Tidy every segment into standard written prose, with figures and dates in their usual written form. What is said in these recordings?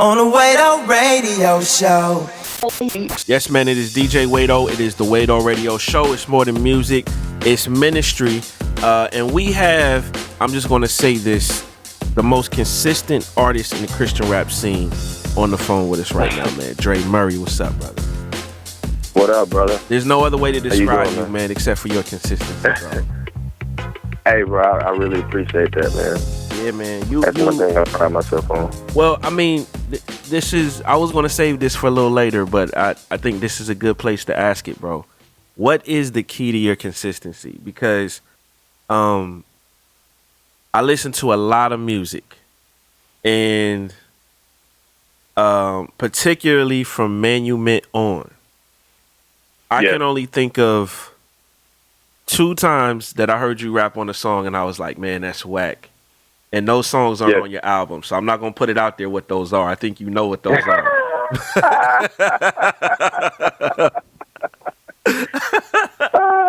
on the Wado Radio Show. Yes, man, it is DJ Wado. It is the Wado Radio Show. It's more than music. It's ministry. And we have, I'm just going to say this, the most consistent artist in the Christian rap scene on the phone with us right now, man. Dre Murray, what's up, brother? What up, brother? There's no other way to describe you, man, except for your consistency, bro. Hey, bro, I really appreciate that, man. Yeah, man. That's one thing I pride myself on. Well, I mean, this is, I was going to save this for a little later, but I think this is a good place to ask it, bro. What is the key to your consistency? Because I listen to a lot of music, and particularly from Manument on, I can only think of 2 times that I heard you rap on a song and I was like, man, that's whack. And those songs aren't on your album, so I'm not going to put it out there what those are. I think you know what those are.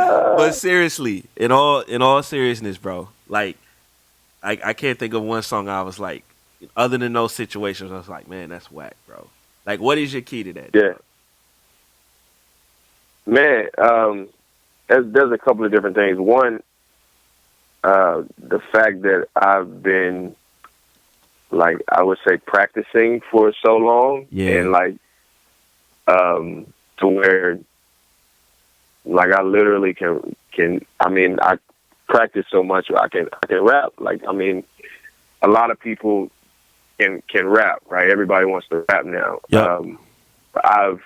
But seriously, in all seriousness, bro, like, I can't think of one song I was like, other than those situations, I was like, man, that's whack, bro. Like, what is your key to that? Yeah. Man, there's a couple of different things. One, the fact that I've been, like, I would say practicing for so long, and like, to where, like, I literally can. I mean, I practice so much I can rap. Like, I mean, a lot of people can rap, right? Everybody wants to rap now. Yep. I've,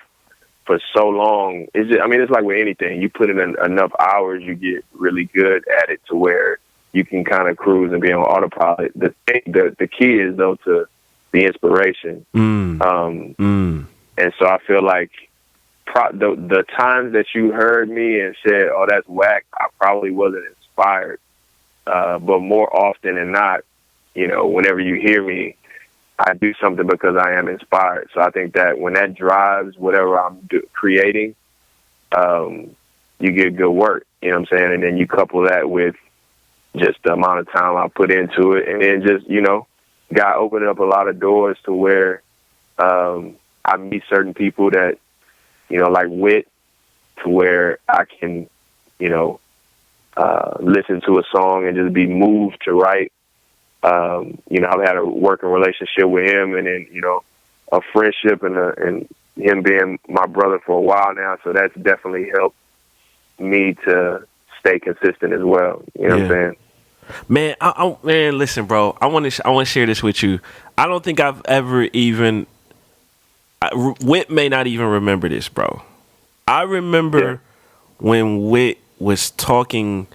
for so long, it's like with anything. You put in enough hours, you get really good at it to where you can kind of cruise and be on autopilot. The key is, though, to the inspiration. And so I feel like the times that you heard me and said, oh, that's whack, I probably wasn't inspired. But more often than not, you know, whenever you hear me, I do something because I am inspired. So I think that when that drives whatever I'm creating, you get good work, you know what I'm saying? And then you couple that with just the amount of time I put into it. And then just, you know, God opened up a lot of doors to where I meet certain people that, you know, like Wit, to where I can, you know, listen to a song and just be moved to write. You know, I've had a working relationship with him, and then, you know, a friendship, and him being my brother for a while now. So that's definitely helped me to stay consistent as well. You know what I'm saying? Man, man, listen, bro. I want to share this with you. I don't think I've ever even. Wit may not even remember this, bro. I remember when Wit was talking.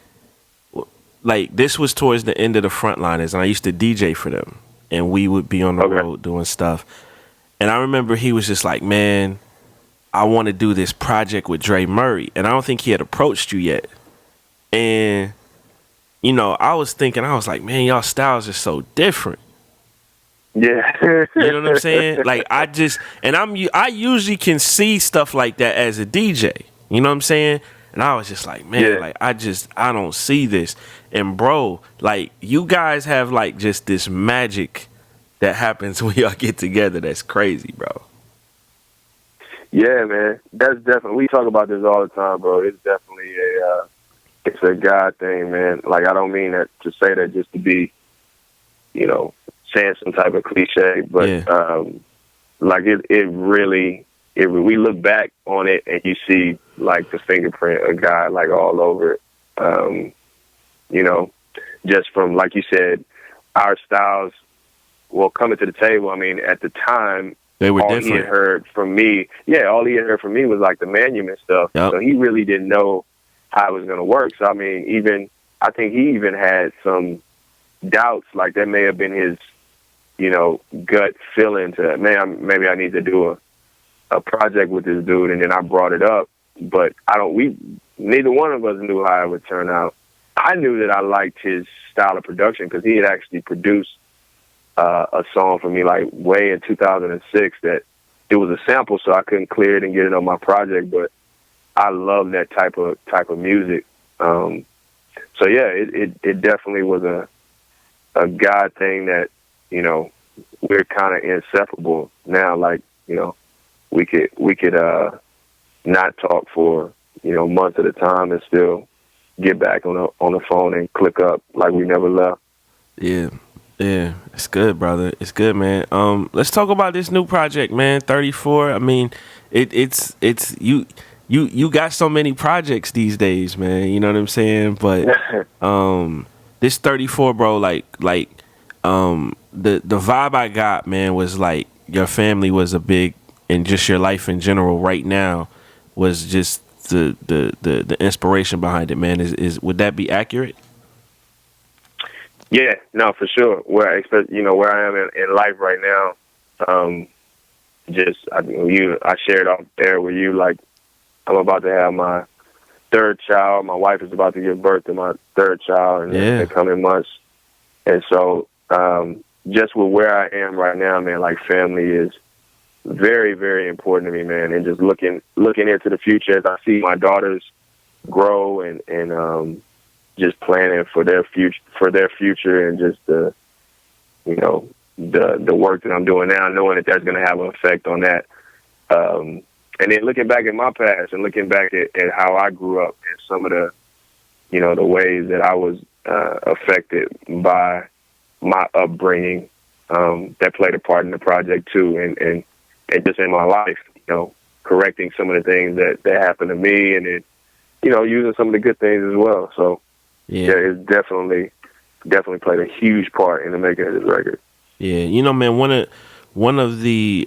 Like, this was towards the end of the Frontliners, and I used to DJ for them, and we would be on the road doing stuff. And I remember he was just like, man, I want to do this project with Dre Murray. And I don't think he had approached you yet. And, you know, I was like, man, y'all styles are so different. Yeah. You know what I'm saying? Like, I usually can see stuff like that as a DJ. You know what I'm saying? And I was just like, man, like, I don't see this. And, bro, like, you guys have, like, just this magic that happens when y'all get together that's crazy, bro. Yeah, man. That's definitely, we talk about this all the time, bro. It's definitely it's a God thing, man. Like, I don't mean that to say that just to be, you know, saying some type of cliche, but, like, it really, we look back on it and you see, like, the fingerprint of God, like, all over it. You know, just from, like you said, our styles, well, coming to the table, I mean, at the time, they were all different. He had heard from me, all he had heard from me was, like, the Manument stuff. Yep. So he really didn't know how it was going to work. So, I mean, I think he even had some doubts, like, that may have been his, you know, gut feeling to, man, maybe I need to do a project with this dude. And then I brought it up, but neither one of us knew how it would turn out. I knew that I liked his style of production because he had actually produced a song for me, like, way in 2006 that it was a sample, so I couldn't clear it and get it on my project, but I love that type of music. So yeah, it definitely was a God thing that, you know, we're kind of inseparable now. Like, we could not talk for months at a time and still get back on the phone and click up like we never left. Yeah. Yeah, it's good, brother. It's good, man. Let's talk about this new project, man. 34. I mean, it's you got so many projects these days, man. You know what I'm saying? But this 34, bro, like the vibe I got, man, was like your family was a big, and just your life in general right now was just the inspiration behind it, man. Is would that be accurate? Yeah, no, for sure. Where I expect, where I am in life right now, I shared off there with you, like, I'm about to have my third child. My wife is about to give birth to my third child in the coming months. And so, just with where I am right now, man, like, family is very, very important to me, man. And just looking into the future as I see my daughters grow and just planning for their future, and just the work that I'm doing now, knowing that that's going to have an effect on that. And then looking back at my past and looking back at how I grew up and some of the, the ways that I was affected by my upbringing, that played a part in the project too, and just in my life, correcting some of the things that happened to me, and then, using some of the good things as well. So yeah, it's definitely played a huge part in the making of this record. Yeah, man, one of the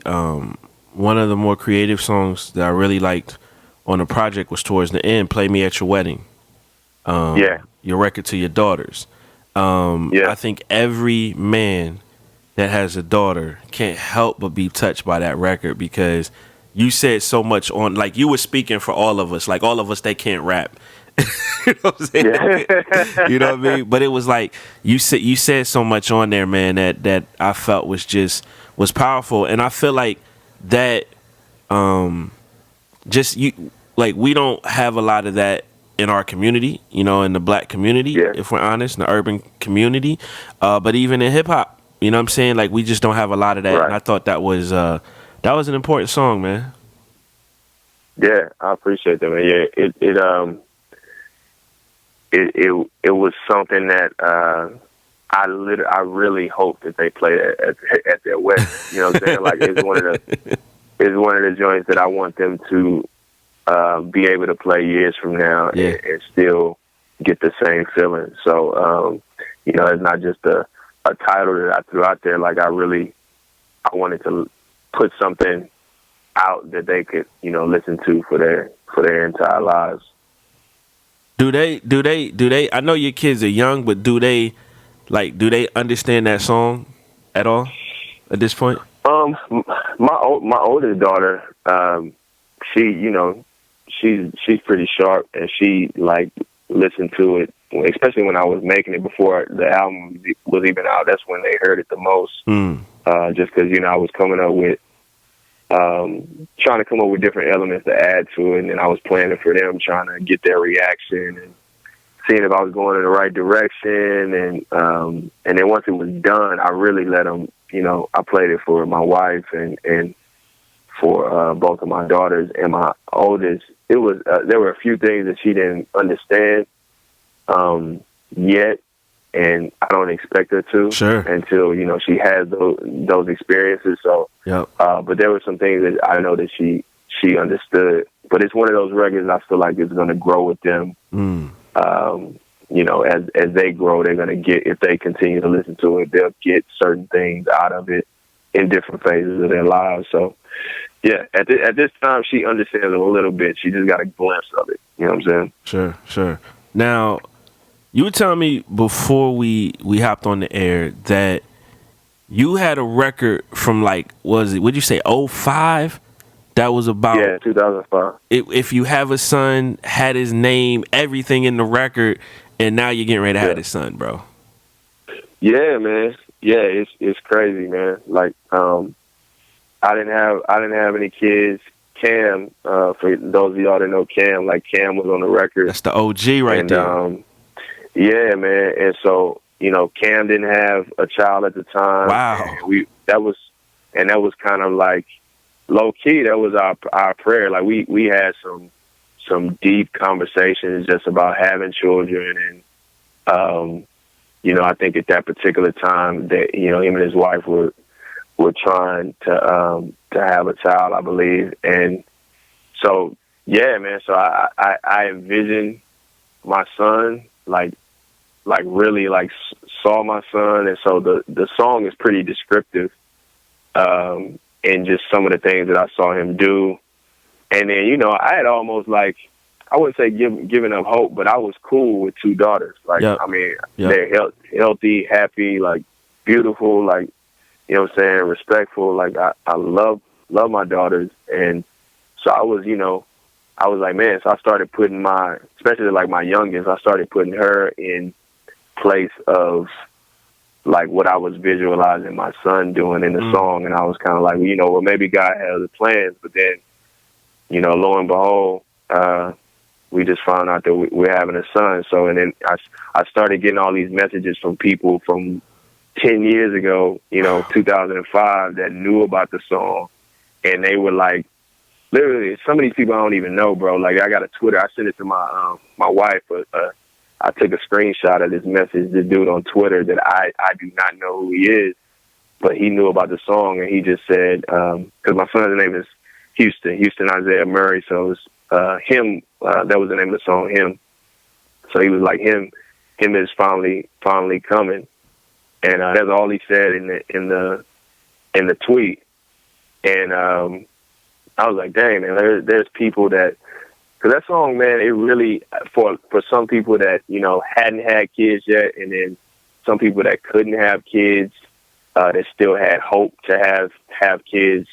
more creative songs that I really liked on the project was towards the end, "Play Me at Your Wedding." Your record to your daughters. I think every man that has a daughter can't help but be touched by that record, because you said so much on, like, you were speaking for all of us, like all of us that can't rap. You know what I'm saying? Yeah. You know what I mean? But it was like you said so much on there, man, that I felt was powerful, and I feel like that we don't have a lot of that in our community, in the black community, if we're honest, in the urban community, but even in hip hop, you know what I'm saying? Like, we just don't have a lot of that, right. And I thought that was an important song, man. Yeah, I appreciate that, man. Yeah, it was something that I really hope that they played at their wedding. You know what I'm saying? Like, it's one of the joints that I want them to be able to play years from now and still get the same feeling. So it's not just a title that I threw out there. Like, I wanted to put something out that they could listen to for their entire lives. Do they I know your kids are young, but do they understand that song at all at this point? My oldest daughter, she's pretty sharp, and she listened to it, especially when I was making it before the album was even out. That's when they heard it the most. Just because I was coming up with trying to come up with different elements to add to it, and then I was planning for them, trying to get their reaction and seeing if I was going in the right direction. And then once it was done, I really let them, I played it for my wife and for both of my daughters and my oldest. It was there were a few things that she didn't understand yet, and I don't expect her to until she has those experiences. So, but there were some things that I know that she understood. But it's one of those records I feel like it's going to grow with them. As they grow, they're going to get, if they continue to listen to it, they'll get certain things out of it in different phases of their lives. So, yeah, at this time, she understands it a little bit. She just got a glimpse of it. You know what I'm saying? Sure. Now, you were telling me before we hopped on the air that you had a record from, what'd you say, 05? That was about 2005. If You Have a Son, had his name, everything in the record, and now you're getting ready to have his son, bro. Yeah, man. Yeah, it's crazy, man. Like, I didn't have any kids. Cam, for those of y'all that know Cam, Cam was on the record. That's the OG right there. Yeah, man. And so, Cam didn't have a child at the time. Wow. that was kind of like low key. That was our prayer. Like we had some deep conversations just about having children, and I think at that particular time that him and his wife were trying to have a child, I believe, and so yeah, man. So I envisioned my son like really like saw my son, and so the song is pretty descriptive, and just some of the things that I saw him do, and then I had almost like, I wouldn't say giving up hope, but I was cool with two daughters. Like, yep. I mean, Yep. they're healthy, happy, like beautiful, like, what I'm saying, respectful. Like I love my daughters. And so I was like, man, so I started putting especially like my youngest, I started putting her in place of like what I was visualizing my son doing in the song. And I was kind of like, well, maybe God has the plans, but then, lo and behold, we just found out that we're having a son. So, and then I started getting all these messages from people from 10 years ago, 2005, that knew about the song. And they were like, literally, some of these people I don't even know, bro. Like, I got a Twitter. I sent it to my wife. I took a screenshot of this message, this dude on Twitter that I do not know who he is, but he knew about the song. And he just said, because my son's name is Houston Isaiah Murray. So it was him. That was the name of the song, Him. So he was like, him is finally coming. And that's all he said in the tweet. And I was like, dang, man, there's people that, because that song, man, it really, for some people that, hadn't had kids yet, and then some people that couldn't have kids, that still had hope to have kids,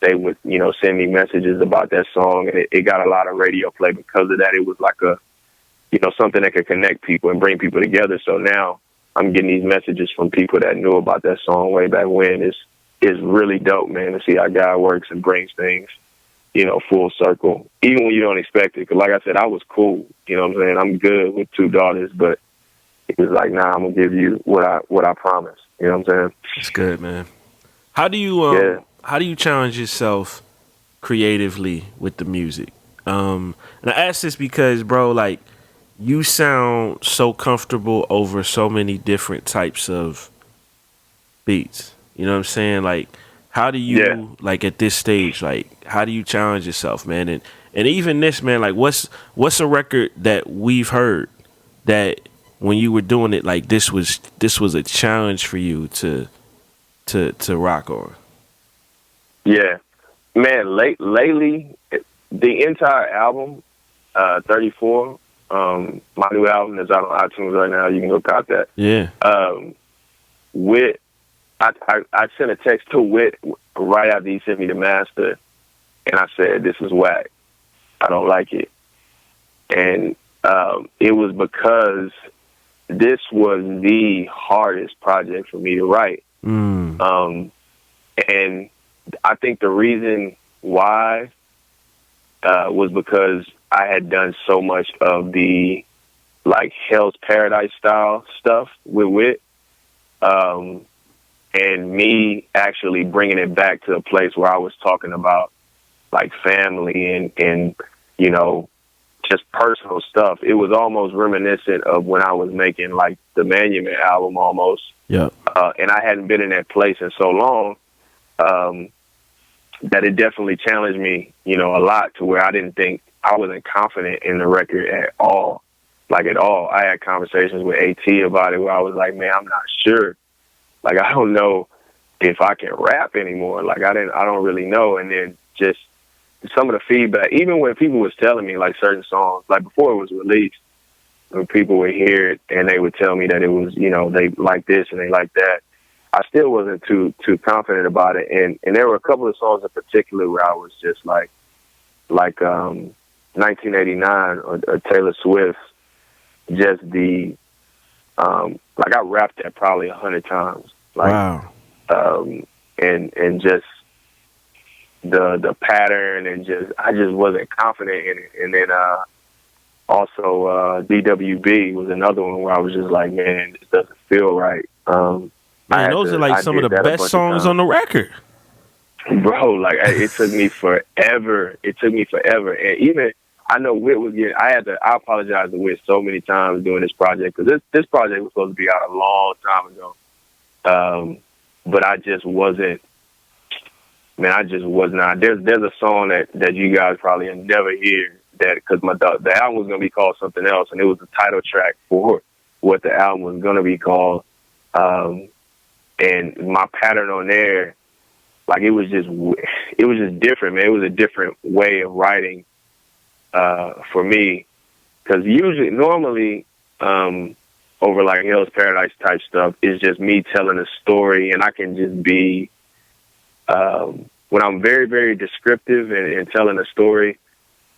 they would, send me messages about that song, and it got a lot of radio play because of that. It was like something that could connect people and bring people together. So now I'm getting these messages from people that knew about that song way back when. It's really dope, man, to see how God works and brings things, full circle, even when you don't expect it. Because like I said, I was cool, what I'm saying? I'm good with two daughters, but it was like, nah, I'm going to give you what I promised, what I'm saying? It's good, man. How do you challenge yourself creatively with the music? And I ask this because, bro, like, you sound so comfortable over so many different types of beats. You know what I'm saying? Like, how do you, like, at this stage, like, how do you challenge yourself, man? And even this, man, like, what's a record that we've heard that when you were doing it, like, this was a challenge for you to rock on? Yeah, man. Lately, the entire album, 34. My new album is out on iTunes right now. You can go cop that. Yeah. Wit, I sent a text to Wit right after he sent me the master, and I said, "This is whack. I don't like it." And it was because this was the hardest project for me to write. And I think the reason why was because I had done so much of the like Hell's Paradise style stuff with Wit, and me actually bringing it back to a place where I was talking about like family and just personal stuff. It was almost reminiscent of when I was making like the Monument album almost. Yeah. And I hadn't been in that place in so long that it definitely challenged me, a lot, to where I wasn't confident in the record at all. Like at all. I had conversations with AT about it where I was like, man, I'm not sure. Like, I don't know if I can rap anymore. Like, I don't really know. And then just some of the feedback, even when people was telling me like certain songs, like before it was released, when people would hear it and they would tell me that it was, they like this and they like that, I still wasn't too confident about it. And there were a couple of songs in particular where I was just like 1989 or Taylor Swift, just the, like I rapped that probably 100 times. Like, wow. And just the pattern, and I just wasn't confident in it. And then also DWB was another one where I was just like, man, this doesn't feel right. Man, those are like I some of did the that a best bunch of songs times. on the record. Bro, like it took me forever. It took me forever, and even I know Whit was getting. I apologize to Whit so many times doing this project because this project was supposed to be out a long time ago. But I just wasn't. Man, I just was not. There's a song that you guys probably never hear that because the album was gonna be called something else, and it was the title track for what the album was gonna be called. And my pattern on there, like it was just different, man. It was a different way of writing for me because normally over like Hell's Paradise type stuff is just me telling a story, and I can just be when I'm very, very descriptive and telling a story,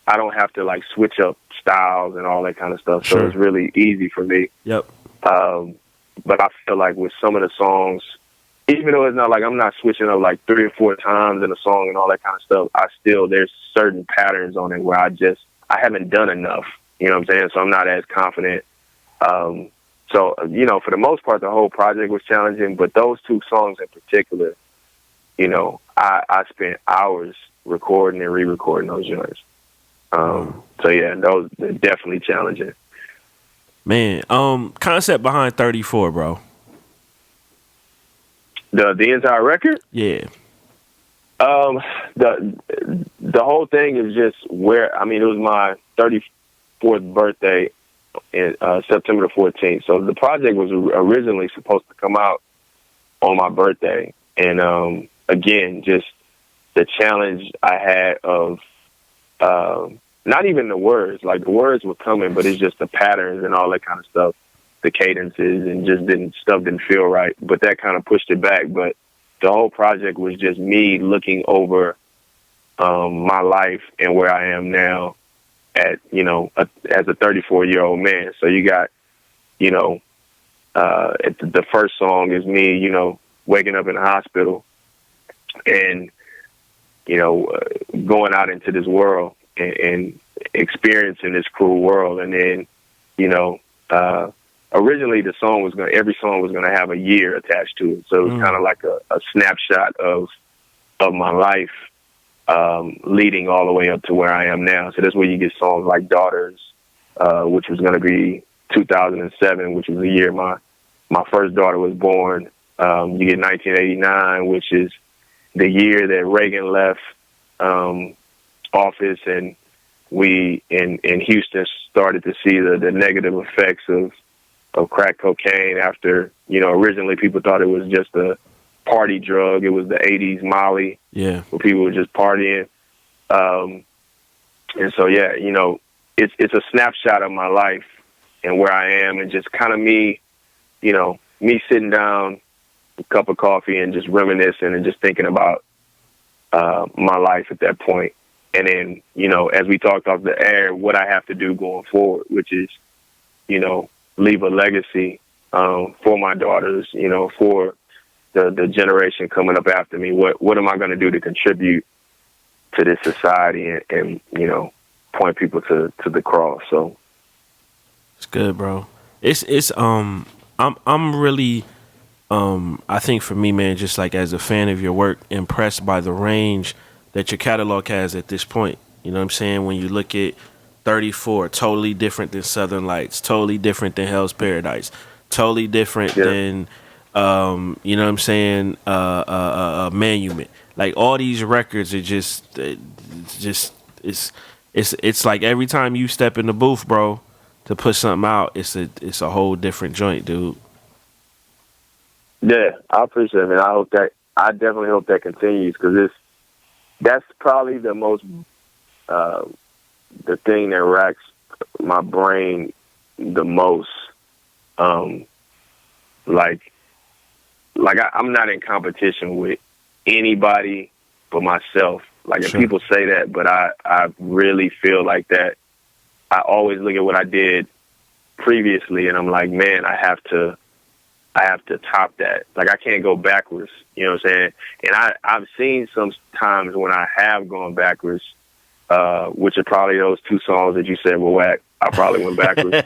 I don't have to like switch up styles and all that kind of stuff. Sure. So it's really easy for me. Yep. But I feel like with some of the songs, even though it's not like I'm not switching up like 3 or 4 times in a song and all that kind of stuff, there's certain patterns on it where I haven't done enough. You know what I'm saying? So I'm not as confident. So, you know, for the most part, the whole project was challenging, but those 2 songs in particular, you know, I spent hours recording and re-recording those joints. So yeah, those are definitely challenging. Man, concept behind 34, bro. The entire record? Yeah. The whole thing is just it was my 34th birthday in September the 14th. So the project was originally supposed to come out on my birthday. And again, just the challenge I had of not even the words. Like the words were coming, but it's just the patterns and all that kind of stuff, the cadences, and just didn't feel right. But that kind of pushed it back. But the whole project was just me looking over my life and where I am now as a 34-year-old man. So you got, the first song is me, waking up in the hospital and, going out into this world and experiencing this cruel world. And then, originally every song was going to have a year attached to it. So it was kind of like a snapshot of my life, leading all the way up to where I am now. So that's where you get songs like Daughters, which was going to be 2007, which was the year my first daughter was born. You get 1989, which is the year that Reagan left office, and we in Houston started to see the negative effects of crack cocaine after, originally people thought it was just a party drug. It was the 80s Molly, where people were just partying. And so, yeah, it's a snapshot of my life and where I am, and just kind of me sitting down, a cup of coffee, and just reminiscing and just thinking about my life at that point. And then, as we talked off the air, what I have to do going forward, which is, leave a legacy for my daughters, for the generation coming up after me. What am I going to do to contribute to this society and point people to the cross? So it's good, bro. I'm really I think for me, man, just like as a fan of your work, impressed by the range that your catalog has at this point. You know what I'm saying? When you look at 34, totally different than Southern Lights, totally different than Hell's Paradise, totally different than you know what I'm saying, Monument. Like all these records are just it's like every time you step in the booth, bro, to put something out, it's a whole different joint, dude. Yeah, I appreciate it, man. I definitely hope that continues, because that's probably the most the thing that racks my brain the most. I'm not in competition with anybody but myself. Like, if people say that, but I really feel like that. I always look at what I did previously, and I'm like, man, I have to top that. Like, I can't go backwards. You know what I'm saying? And I've seen some times when I have gone backwards, which are probably those 2 songs that you said were whack. I probably went backwards.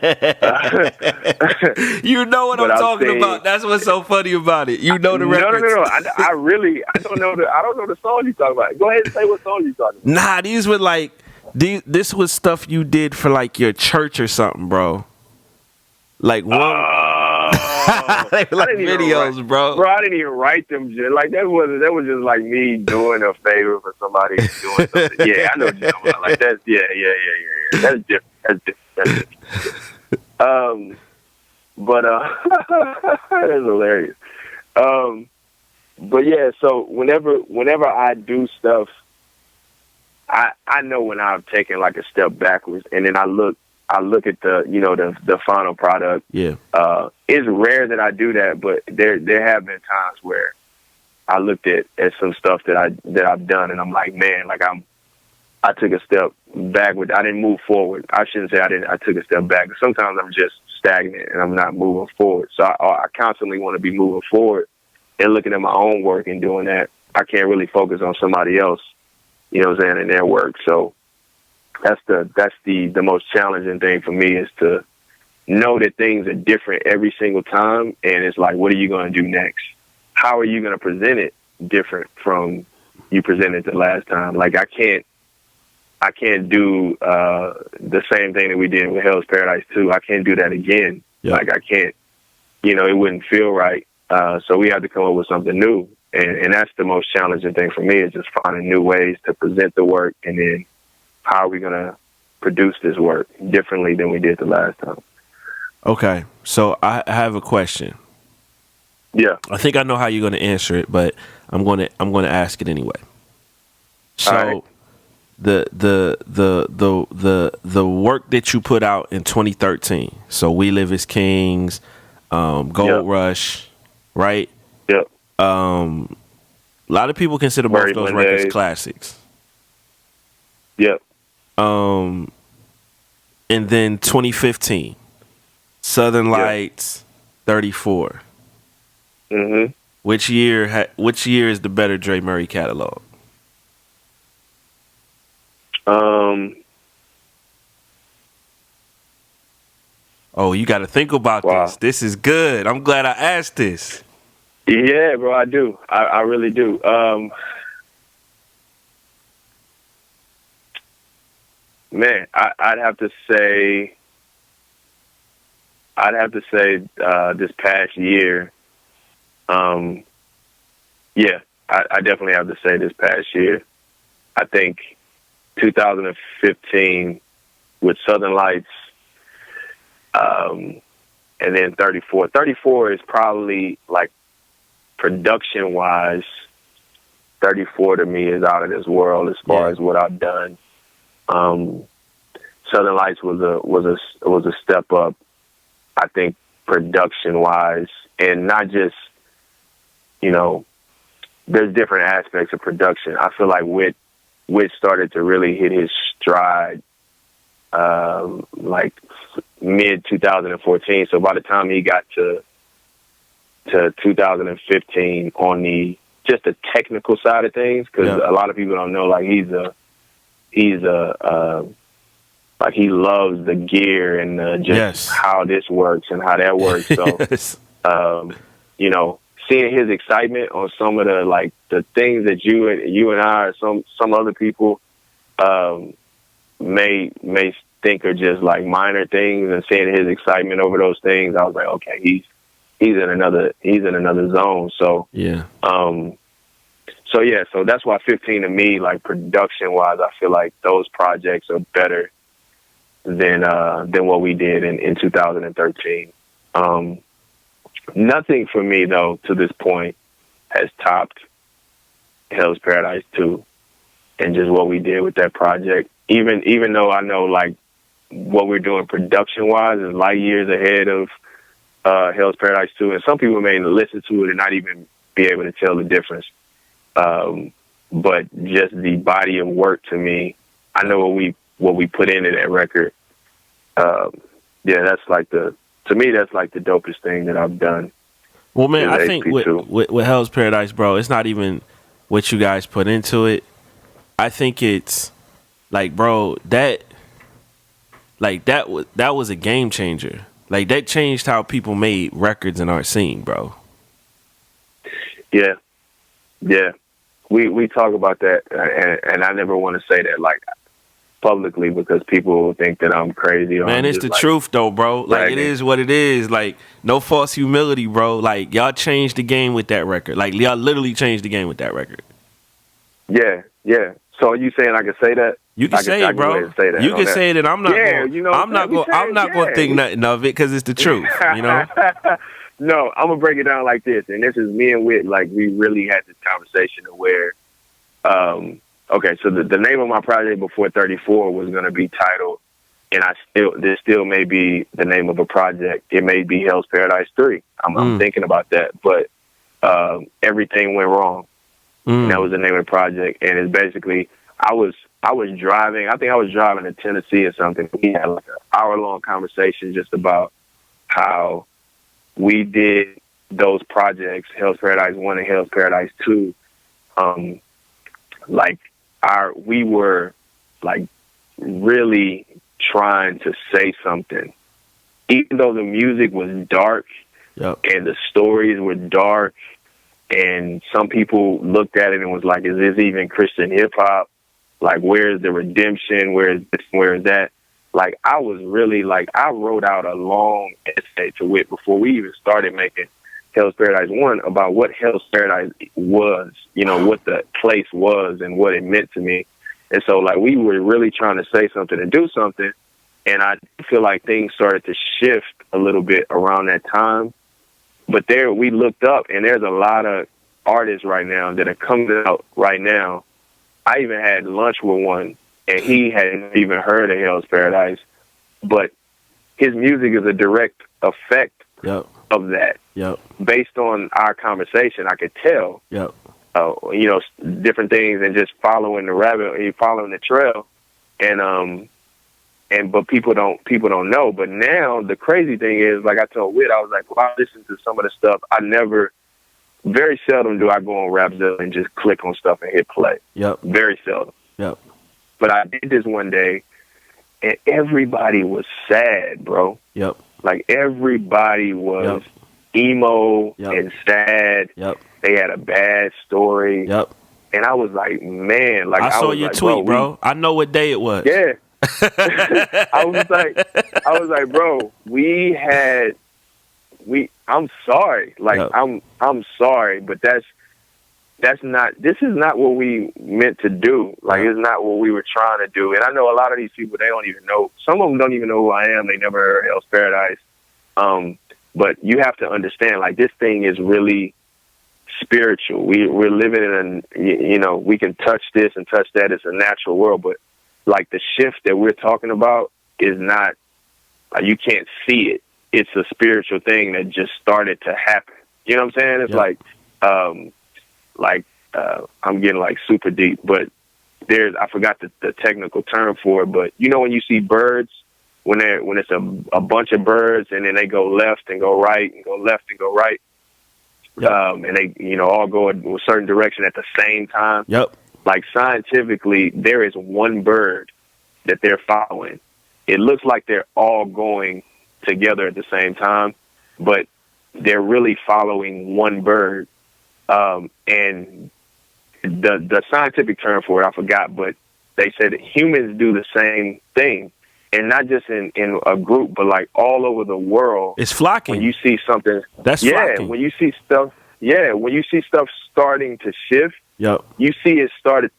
You know what But I'm I've talking seen- about. That's what's so funny about it. You know the records. No. I don't know the song you talking about. Go ahead and say what song you talking about. Nah, these were like this was stuff you did for like your church or something, bro. Like one. They were like videos, bro. Bro, I didn't even write them. Like that was just like me doing a favor for somebody doing something. Yeah, I know what you're talking about. Like that's yeah. That's different. But that's hilarious. But yeah, so whenever I do stuff, I know when I've taken like a step backwards, and then I look at the final product. Yeah. It's rare that I do that, but there have been times where I looked at some stuff that I've done, and I'm like, man, like I took a step backward. I didn't move forward. I shouldn't say I didn't. I took a step back. Sometimes I'm just stagnant and I'm not moving forward. So I constantly want to be moving forward and looking at my own work and doing that. I can't really focus on somebody else, you know what I'm saying, in their work. So that's the most challenging thing for me, is to know that things are different every single time. And it's like, what are you going to do next? How are you going to present it different from you presented the last time? Like I can't do the same thing that we did with Hell's Paradise 2. I can't do that again. Yeah. Like I can't, it wouldn't feel right. So we have to come up with something new. And that's the most challenging thing for me, is just finding new ways to present the work, and then how are we going to produce this work differently than we did the last time. Okay. So I have a question. Yeah. I think I know how you're going to answer it, but I'm going to ask it anyway. So right. the work that you put out in 2013. So We Live as Kings, Gold Rush, right? Yep. A lot of people consider both of those records classics. Yep. And then 2015, Southern Lights, 34. Mm-hmm. Which year is the better Dre Murray catalog? Oh, you got to think about this. This is good. I'm glad I asked this. Yeah, bro, I do. I really do. Man, I'd have to say this past year. Yeah, I definitely have to say this past year. I think 2015 with Southern Lights, and then 34. 34 is probably like production-wise. 34 to me is out of this world as far as what I've done. Southern Lights was a step up, I think, production-wise, and not just, there's different aspects of production. I feel like Whit started to really hit his stride, like mid 2014. So by the time he got to 2015 on the technical side of things, because a lot of people don't know, like he's like he loves the gear and how this works and how that works. So, seeing his excitement on some of the things that you and I or some other people may think are just like minor things, and seeing his excitement over those things, I was like, okay, he's in another zone. So so that's why 15 to me, like production wise, I feel like those projects are better than what we did in 2013. Nothing for me though to this point has topped Hell's Paradise 2 and just what we did with that project. Even though I know like what we're doing production wise is light years ahead of Hell's Paradise 2, and some people may listen to it and not even be able to tell the difference. But just the body of work to me, I know what we put into that record. That's like to me, that's like the dopest thing that I've done. Well, man, I think with Hell's Paradise, bro, it's not even what you guys put into it. I think it's like, bro, like that was a game changer. Like that changed how people made records in our scene, bro. Yeah, yeah. We talk about that, and I never want to say that like publicly because people will think that I'm crazy. Or Man, I'm it's just, the like, truth though, bro. Like it is what it is. Like no false humility, bro. Like y'all changed the game with that record. Like y'all literally changed the game with that record. Yeah, yeah. So are you saying I can say that? You can say it, go ahead bro. and say that You can say it, and I'm not Yeah, going. you know I'm not going. I'm not going to think nothing of it because it's the truth. You know. No, I'm gonna break it down like this, and this is me and Whit. Like we really had this conversation where, okay, so the name of my project before 34 was gonna be titled, and this still may be the name of a project. It may be Hell's Paradise 3. I'm thinking about that, but everything went wrong. And that was the name of the project, and it's basically I was driving. I think I was driving to Tennessee or something. We had like an hour-long conversation just about how we did those projects, Hell's Paradise 1 and Hell's Paradise 2. We were like really trying to say something, even though the music was dark and the stories were dark. And some people looked at it and was like, is this even Christian hip hop? Like, where's the redemption? Where is this? Where is that? Like, I was really like, I wrote out a long essay to Whit before we even started making Hell's Paradise 1 about what Hell's Paradise was, you know, what the place was and what it meant to me. And so, like, we were really trying to say something and do something. And I feel like things started to shift a little bit around that time. But there, we looked up, and there's a lot of artists right now that are coming out right now. I even had lunch with one, and he hadn't even heard of Hell's Paradise, but his music is a direct effect of that. Based on our conversation, I could tell, you know, different things, and just following the trail, but people don't know. But now the crazy thing is, like I told Whit, I was like, well, I listen to some of the stuff. Very seldom do I go on Rapzilla and just click on stuff and hit play. Very seldom. But I did this one day, and everybody was sad, bro. Like everybody was emo and sad. They had a bad story. And I was like, man, like I saw your tweet, bro. I know what day it was. Yeah. I was like, bro, I'm sorry. Like, I'm sorry, but this is not what we meant to do. Like, it's not what we were trying to do. And I know a lot of these people, they don't even know. Some of them don't even know who I am. They never heard Hell's Paradise. But you have to understand, like, this thing is really spiritual. We're living in we can touch this and touch that. It's a natural world, but like the shift that we're talking about is not, you can't see it. It's a spiritual thing that just started to happen. You know what I'm saying? It's I'm getting like super deep, but I forgot the technical term for it, but you know, when you see birds, when it's a bunch of birds and then they go left and go right and go left and go right, and they, you know, all go in a certain direction at the same time. Like scientifically, there is one bird that they're following. It looks like they're all going together at the same time, but they're really following one bird. And the scientific term for it, I forgot, but they said that humans do the same thing. And not just in a group, but like all over the world. It's flocking. When you see something, flocking. When you see stuff starting to shift, you see it start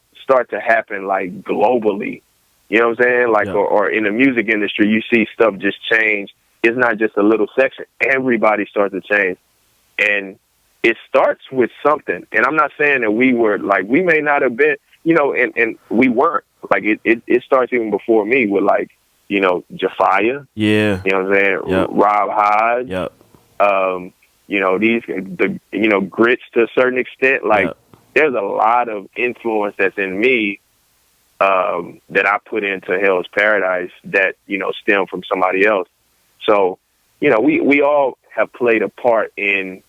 to happen like globally. You know what I'm saying? Like, or in the music industry, you see stuff just change. It's not just a little section. Everybody starts to change, and it starts with something. And I'm not saying that we were like, we may not have been, you know, and we weren't. Like it starts even before me with like, you know, Jafia. You know what I'm saying? Rob Hodge. You know, Grits to a certain extent. Like, there's a lot of influence that's in me that I put into Hell's Paradise that, you know, stem from somebody else. So, you know, we all have played a part in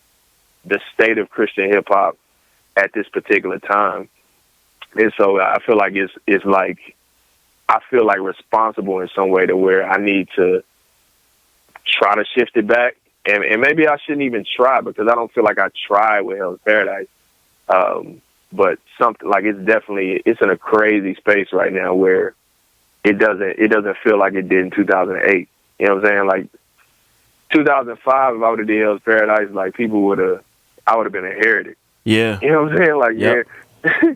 the state of Christian hip hop at this particular time. And so I feel like it's like I feel like responsible in some way to where I need to try to shift it back. And maybe I shouldn't even try because I don't feel like I tried with Hell's Paradise. But something like it's in a crazy space right now where it doesn't feel like it did in 2008. You know what I'm saying? Like 2005, if I would have did Hell's Paradise, like I would have been a heretic. Yeah. You know what I'm saying? Like, yep. yeah.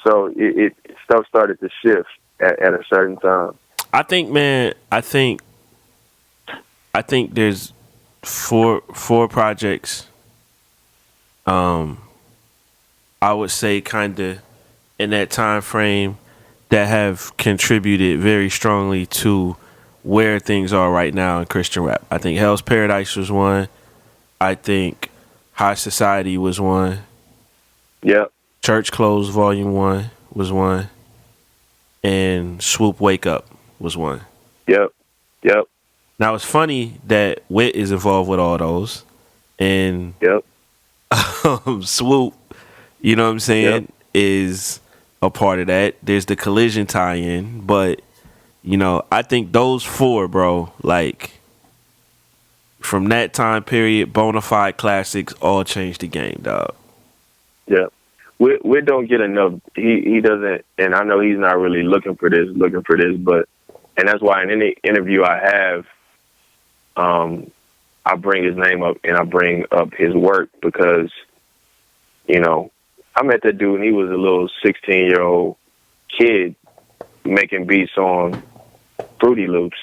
So it stuff started to shift at a certain time. I think, man, I think there's four projects. I would say kind of in that time frame that have contributed very strongly to where things are right now in Christian rap. I think Hell's Paradise was one. I think High Society was one. Yep. Church Clothes Volume 1 was one. And Swoop Wake Up was one. Yep. Now, it's funny that Wit is involved with all those. And yep. Swoop, you know what I'm saying, is a part of that. There's the Collision tie-in. But, you know, I think those four, bro, like, from that time period, bona fide classics all changed the game, dog. Yeah. We don't get enough. He doesn't, and I know he's not really looking for this, but, and that's why in any interview I have, I bring his name up and I bring up his work because, you know, I met that dude and he was a little 16-year-old kid making beats on Fruity Loops.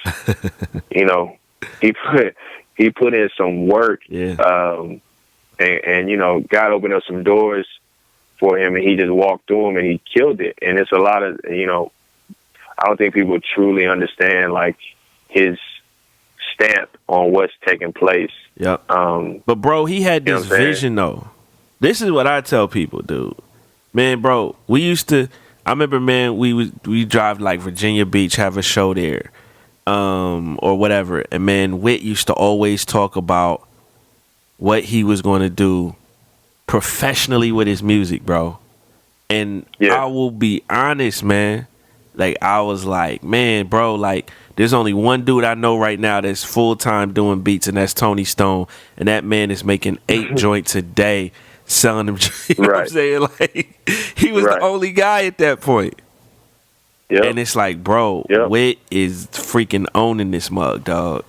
You know, he put in some work, and you know, God opened up some doors for him, and he just walked through them and he killed it. And it's a lot of, you know, I don't think people truly understand like his stamp on what's taking place. Yep. But bro, he had this vision though. This is what I tell people, dude. Man, bro, I remember, man, we drive like Virginia Beach, have a show there, or whatever. And man, Wit used to always talk about what he was going to do professionally with his music, bro. And I will be honest, man. Like, I was like, man, bro, like, there's only one dude I know right now that's full-time doing beats, and that's Tony Stone. And that man is making 8 joints a day, selling them. You know what I'm saying? Like, he was the only guy at that point. Yep. And it's like, bro, Wit is freaking owning this mug, dog.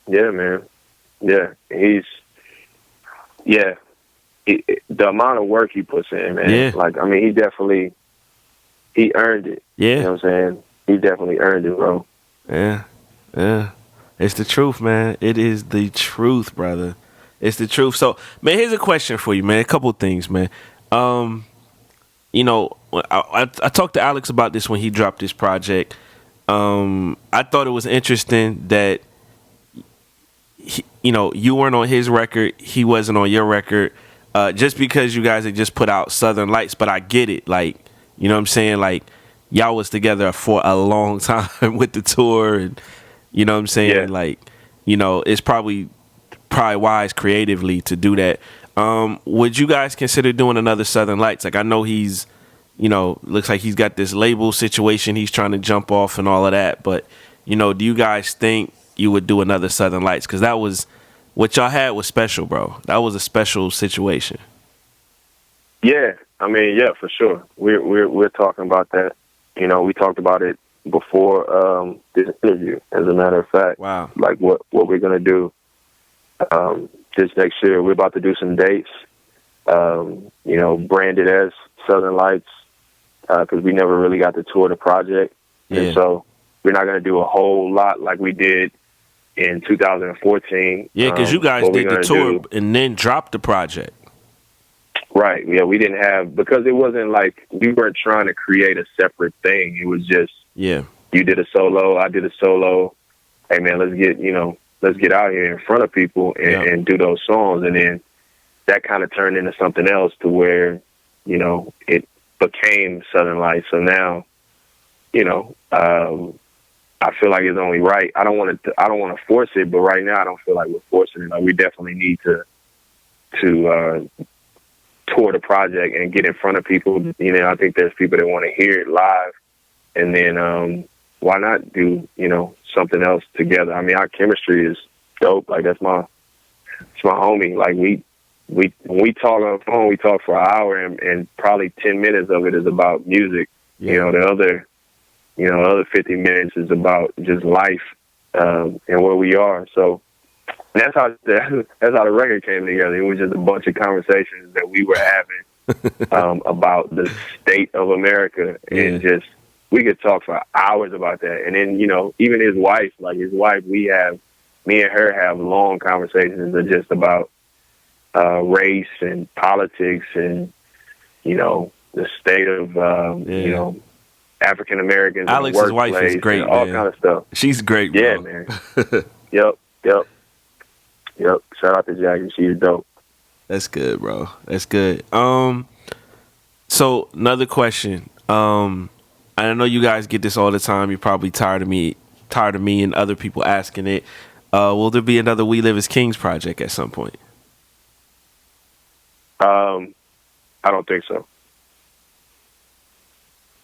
Yeah, man. Yeah. The amount of work he puts in, man. Yeah. Like, I mean, he earned it. Yeah. You know what I'm saying? He definitely earned it, bro. Yeah. It's the truth, man. It is the truth, brother. It's the truth. So, man, here's a question for you, man. A couple of things, man. You know, I talked to Alex about this when he dropped this project. I thought it was interesting that, you know, you weren't on his record. He wasn't on your record. Just because you guys had just put out Southern Lights, but I get it. Like, you know what I'm saying? Like, y'all was together for a long time with the tour, and you know what I'm saying? Yeah. Like, you know, it's probably wise creatively to do that. Would you guys consider doing another Southern Lights? Like, I know he's, you know, looks like he's got this label situation he's trying to jump off and all of that, but, you know, do you guys think you would do another Southern Lights? Because that was, what y'all had was special, bro. That was a special situation. Yeah, I mean, yeah, for sure. We're talking about that. You know, we talked about it before this interview. As a matter of fact, wow, like what we're gonna do this next year. We're about to do some dates. You know, branded as Southern Lights because we never really got to tour the project, and so we're not gonna do a whole lot like we did in 2014. Yeah, because you guys did the tour and then dropped the project. Right. Yeah, we didn't have, because it wasn't like we weren't trying to create a separate thing. It was just, you did a solo, I did a solo. Hey man, let's get out here in front of people and do those songs. And then that kind of turned into something else to where, you know, it became Southern Lights. So now, you know, I feel like it's only right. I don't want to force it, but right now I don't feel like we're forcing it. Like, we definitely need to tour the project and get in front of people. You know, I think there's people that want to hear it live, and then why not do something else together? I mean, our chemistry is dope. Like it's my homie. Like when we talk on the phone, we talk for an hour, and probably 10 minutes of it is about music. Yeah. The other 50 minutes is about just life and where we are. So that's how the record came together. It was just a bunch of conversations that we were having about the state of America, and just we could talk for hours about that. And then even his wife, me and her have long conversations that just about race and politics and the state of African Americans. Alex's wife is great, man. All kind of stuff. She's great, bro. Yeah, man. Yep. Shout out to Jackie. She's dope. That's good, bro. That's good. So another question. I know you guys get this all the time. You're probably tired of me and other people asking it. Will there be another We Live as Kings project at some point? I don't think so.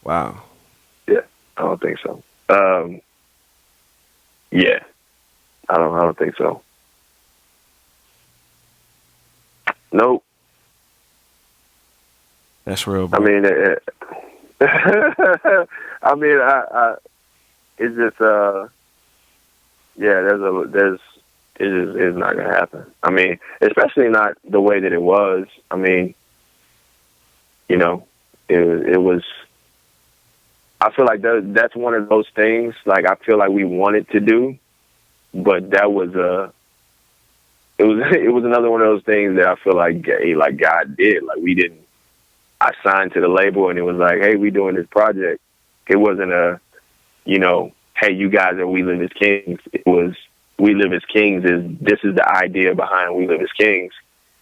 Wow. Yeah, I don't think so. Yeah, I don't think so. Nope. That's real, bro. I mean, it's just, it's not gonna happen. I mean, especially not the way that it was. I mean, it was. I feel like that's one of those things. Like I feel like we wanted to do, but that was it was another one of those things that I feel like God did. Like we didn't. I signed to the label and it was like, hey, we doing this project. It wasn't hey, you guys are We Live as Kings. It was We Live as Kings this is the idea behind We Live as Kings.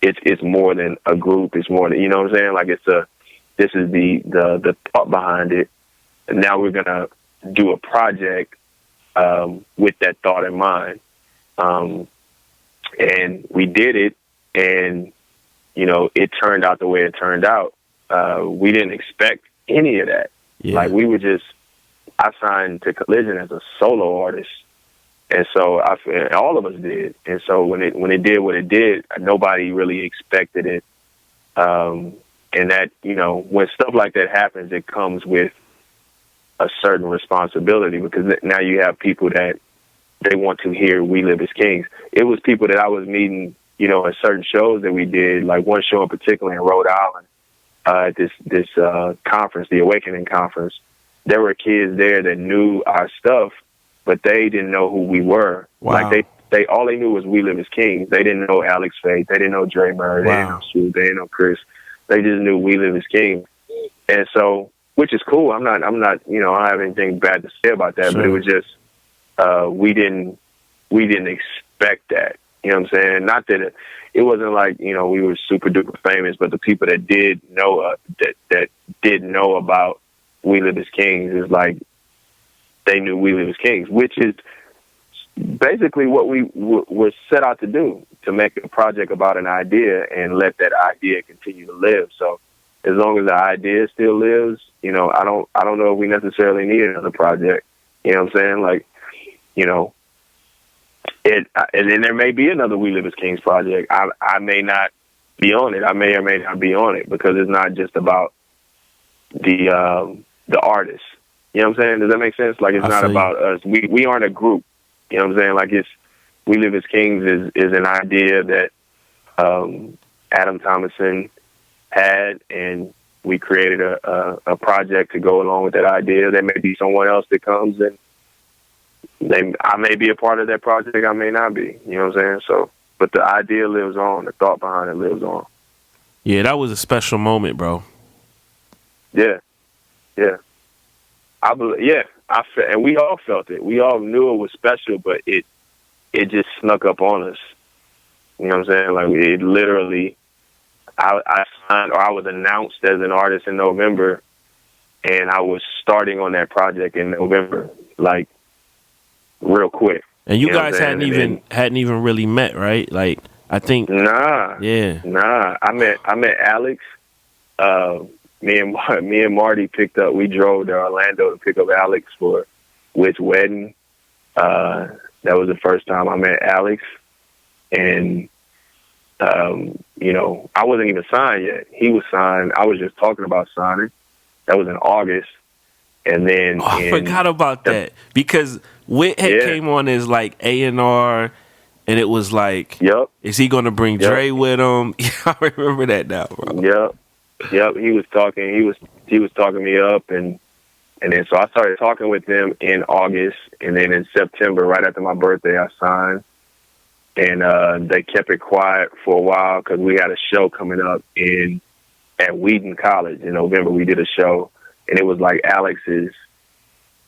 It's more than a group. It's more than, what I'm saying? Like this is the thought behind it. And now we're going to do a project with that thought in mind. And we did it, and, it turned out the way it turned out. We didn't expect any of that. Yeah. Like I signed to Collision as a solo artist. And so all of us did. And so when it did what it did, nobody really expected it. And that, when stuff like that happens, it comes with a certain responsibility, because now you have people that they want to hear We Live as Kings. It was people that I was meeting, at certain shows that we did, like one show in particular in Rhode Island, at this conference, the Awakening Conference. There were kids there that knew our stuff, but they didn't know who we were. Wow. Like they all they knew was We Live as Kings. They didn't know Alex Faith. They didn't know Dre Murray. They didn't know Sue. They didn't know Chris. They just knew We Live as Kings. And so, which is cool. I'm not, I don't have anything bad to say about that, Sure. but it was just, we didn't expect that. You know what I'm saying? Not that it wasn't like, we were super duper famous, but the people that did know, that did know about We Live as Kings is like, they knew We Live as Kings, which is basically what we were set out to do, to make a project about an idea and let that idea continue to live. So as long as the idea still lives, I don't know if we necessarily need another project. You know what I'm saying? Like, and then there may be another We Live as Kings project. I may not be on it. I may or may not be on it, because it's not just about the artist. You know what I'm saying? Does that make sense? Like, it's not about us. We aren't a group. You know what I'm saying? Like, We Live as Kings is an idea that Adam Thomason had, and we created a project to go along with that idea. There may be someone else that comes, and I may be a part of that project. I may not be. You know what I'm saying? So, but the idea lives on. The thought behind it lives on. Yeah, that was a special moment, bro. Yeah. And we all felt it. We all knew it was special, but it just snuck up on us. You know what I'm saying? Like, it literally, I signed, or I was announced as an artist in November, and I was starting on that project in November, like, real quick. And you guys hadn't even really met, right? Like, I think. Nah. Yeah. Nah. I met Alex me and Marty picked up. We drove to Orlando to pick up Alex for Whit's wedding. That was the first time I met Alex, and you know, I wasn't even signed yet. He was signed. I was just talking about signing. That was in August, and then I forgot about that because Whit had came on as like A&R, and it was like, is he going to bring Dre with him? I remember that now, bro. Yep. He was talking. He was talking me up, and then so I started talking with them in August, and then in September, right after my birthday, I signed. And they kept it quiet for a while because we had a show coming up at Wheaton College in November. We did a show, and it was like Alex's.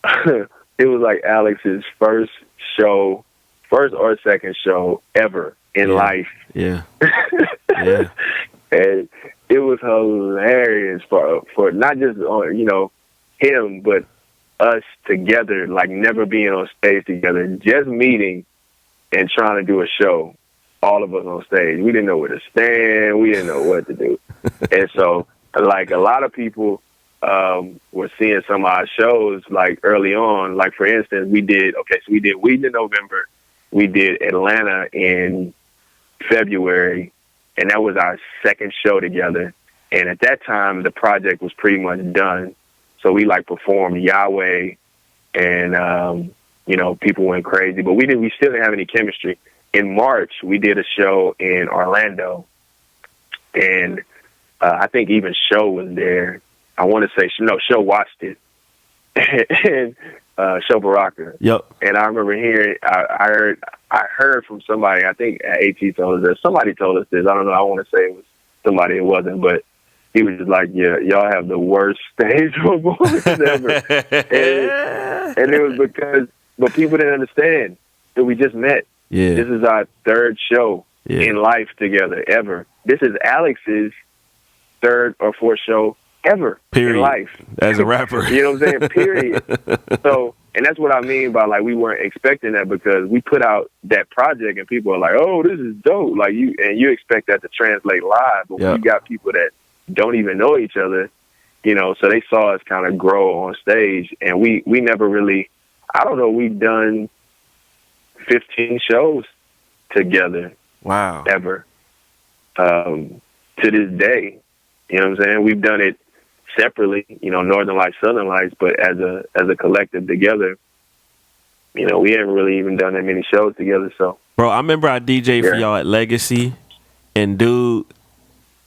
It was like Alex's first or second show ever in life. Yeah. And it was hilarious for not just him, but us together, like never being on stage together, just meeting and trying to do a show, all of us on stage. We didn't know where to stand. We didn't know what to do. And so, like, a lot of people were seeing some of our shows, like, early on. Like, for instance, we did Wheaton in November. We did Atlanta in February, and that was our second show together. And at that time, the project was pretty much done. So we, like, performed Yahweh, and people went crazy, but we still didn't have any chemistry. In March, we did a show in Orlando, and I think even Show was there. I want to say, Show watched it, and Show Baraka. Yep. And I remember hearing, I heard from somebody, I think AT told us this. Somebody told us this. I don't know. I want to say it was somebody. It wasn't, but he was just like, yeah, y'all have the worst stage performance ever. and it was but people didn't understand that we just met. Yeah. This is our third show in life together ever. This is Alex's third or fourth show ever in life. As a rapper. You know what I'm saying? Period. So, and that's what I mean by, like, we weren't expecting that, because we put out that project and people are like, oh, this is dope. Like, you expect that to translate live, but when you got people that don't even know each other, so they saw us kind of grow on stage, and we never really, I don't know, we've done 15 shows together. Wow. Ever. To this day. You know what I'm saying? We've done it separately, Northern Lights, Southern Lights, but as a collective together, we haven't really even done that many shows together. So, bro, I remember I DJ'd for y'all at Legacy, and dude,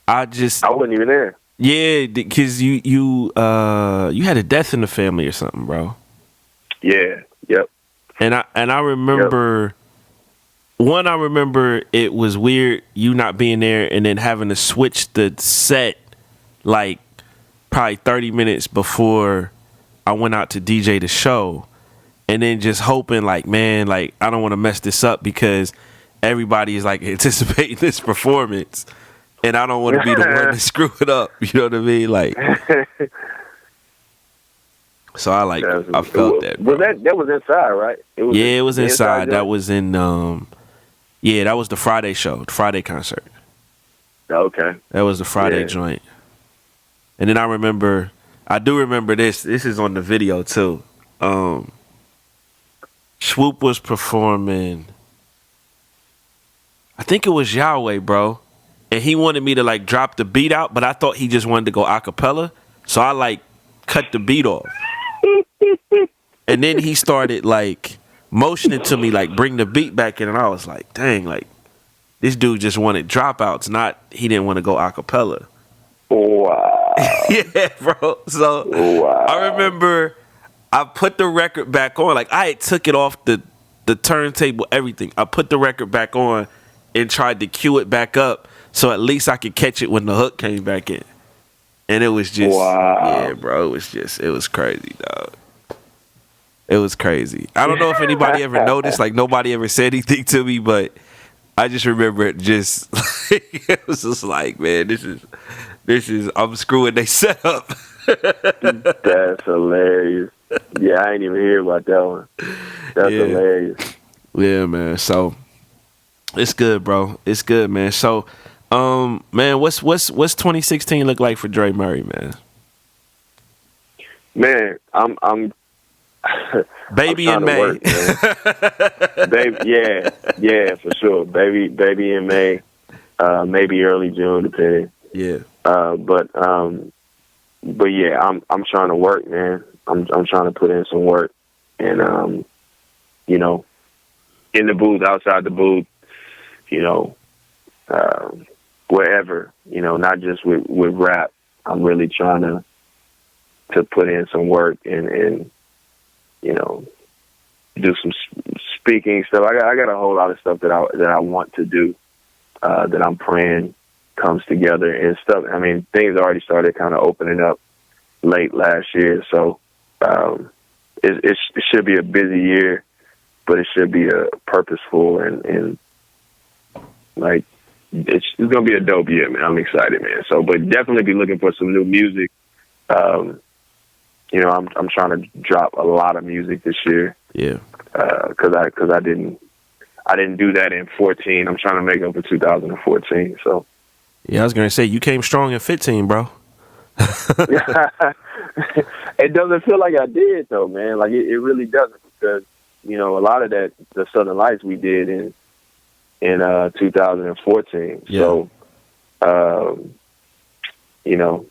I wasn't even there. Yeah, because you had a death in the family or something, bro. Yeah. Yep. And I remember, I remember it was weird you not being there and then having to switch the set like probably 30 minutes before I went out to DJ the show, and then just hoping like, man, like I don't want to mess this up because everybody is like anticipating this performance, and I don't want to be the one to screw it up. You know what I mean? Like, so I felt that. Bro. Was that was inside, right? It was inside. That was in that was the Friday show, the Friday concert. Okay. That was the Friday joint. And then I do remember this. This is on the video too. Swoop was performing, I think it was Yahweh, bro. And he wanted me to like drop the beat out, but I thought he just wanted to go a cappella. So I like cut the beat off. And then he started like motioning to me like bring the beat back in, and I was like, dang, like this dude just wanted dropouts, he didn't want to go a cappella. Wow. Yeah, bro. So I remember I put the record back on. Like I had took it off the turntable, everything. I put the record back on and tried to cue it back up so at least I could catch it when the hook came back in. And it was just, yeah, bro. It was crazy, dog. It was crazy. I don't know if anybody ever noticed. Like nobody ever said anything to me, but I just remember it. Just it was just like, man, this is. I'm screwing they set up. That's hilarious. Yeah, I ain't even hear about that one. That's hilarious. Yeah, man. So it's good, bro. It's good, man. So, man, what's 2016 look like for Dre Murray, man? Man, I'm Baby I'm in May. trying to work, man. Baby, yeah, for sure. Baby in May, maybe early June, depending. Yeah. But yeah, I'm trying to work, man. I'm trying to put in some work, and you know, in the booth, outside the booth, you know, wherever, you know, not just with rap. I'm really trying to put in some work and you know, do some speaking stuff. I got a whole lot of stuff that I want to do, that I'm praying comes together and stuff. I mean, things already started kind of opening up late last year, so it should be a busy year, but it should be a purposeful and like it's gonna be a dope year, man. I'm excited, man. So, but definitely be looking for some new music. You know, I'm trying to drop a lot of music this year. Yeah. Because I didn't do that in 2014. I'm trying to make up for 2014. So. Yeah, I was gonna say you came strong in 2015, bro. It doesn't feel like I did though, man. Like it really doesn't, because you know a lot of that, the Southern Lights we did in 2014. Yeah. So, you know,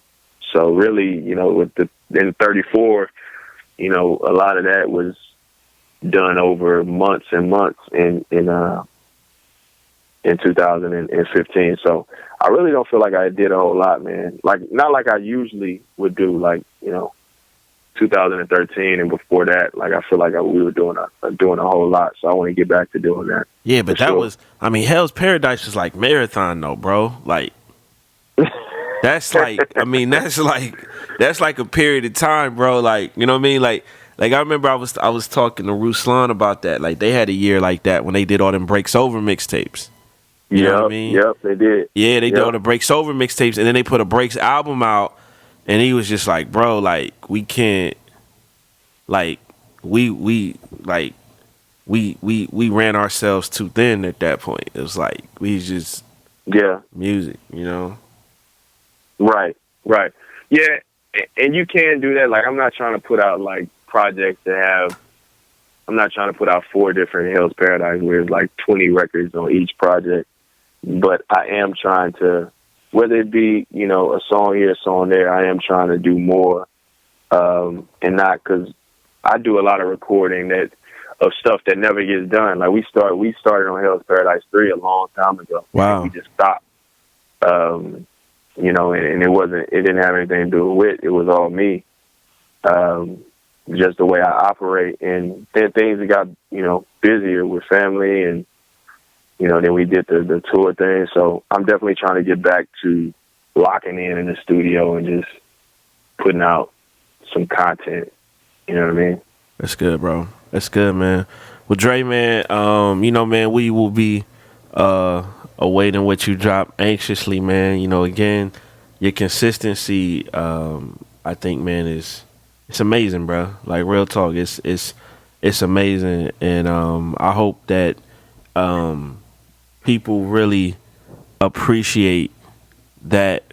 so really, you know, with in 34, you know, a lot of that was done over months and months in 2015. So I really don't feel like I did a whole lot, man. Like not like I usually would do, like, you know, 2013 and before that. Like I feel like we were doing a whole lot. So I want to get back to doing that. Yeah, but that was, I mean, Hell's Paradise was like marathon though, bro. Like that's like, I mean, that's like a period of time, bro. Like, you know what I mean? Like I remember I was talking to Ruslan about that. Like they had a year like that when they did all them Breaks Over mixtapes. You know what I mean? Yep, they did. Yeah, they did all the Breaks Over mixtapes, and then they put a Breaks album out, and he was just like, bro, like we can't, like we ran ourselves too thin at that point. It was like we just music, you know. Right. Yeah, and you can do that. Like I'm not trying to put out like projects that have. I'm not trying to put out 4 different Hell's Paradise where it's like 20 records on each project. But I am trying to, whether it be, you know, a song here, a song there, I am trying to do more, and not, because I do a lot of recording of stuff that never gets done. Like we started on Hell's Paradise 3 a long time ago. Wow. We just stopped. You know, and it didn't have anything to do with it. It was all me. Just the way I operate, and then things got, you know, busier with family, and you know, then we did the tour thing. So I'm definitely trying to get back to locking in the studio and just putting out some content. You know what I mean? That's good, bro. That's good, man. Well, Dre, man, you know, man, we will be awaiting what you drop anxiously, man. You know, again, your consistency, I think, man, it's amazing, bro. Like real talk, it's amazing, and I hope that people really appreciate that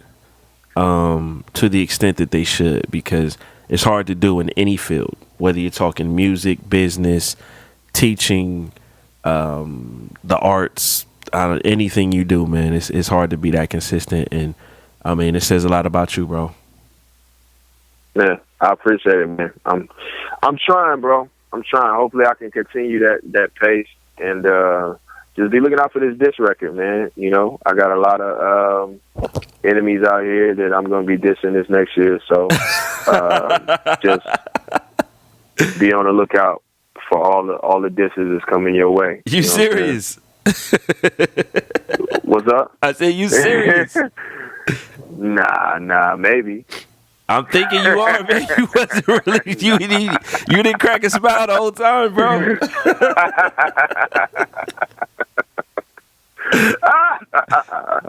to the extent that they should, because it's hard to do in any field, whether you're talking music, business, teaching, the arts, anything you do, man. It's hard to be that consistent, and I mean, it says a lot about you, bro. Yeah, I appreciate it, man. I'm trying, bro. I'm trying. Hopefully, I can continue that pace, and just be looking out for this diss record, man. You know, I got a lot of enemies out here that I'm going to be dissing this next year, so just be on the lookout for all the disses that's coming your way. You serious? What's up? I said, you serious? Nah, maybe. I'm thinking you are, man. You wasn't really, you didn't crack a smile the whole time, bro.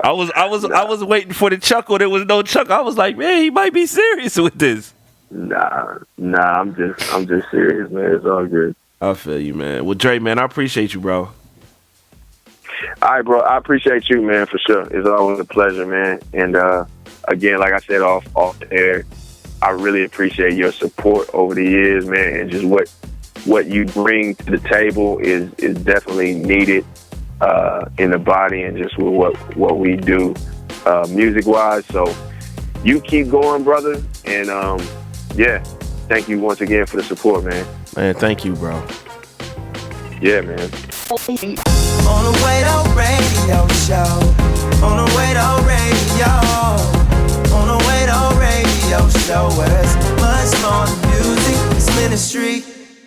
I was waiting for the chuckle. There was no chuckle. I was like, man, he might be serious with this. Nah, I'm just serious, man. It's all good. I feel you, man. Well, Dre, man, I appreciate you, bro. All right, bro. I appreciate you, man, for sure. It's always a pleasure, man. And again, like I said off the air, I really appreciate your support over the years, man, and just what you bring to the table is definitely needed in the body and just with what we do music wise. So you keep going, brother, and yeah, thank you once again for the support, man. Man, thank you, bro. Yeah, man. On the Way Radio Show. On the Way Radio. On the Way Radio Show, where it's much more than music, it's ministry.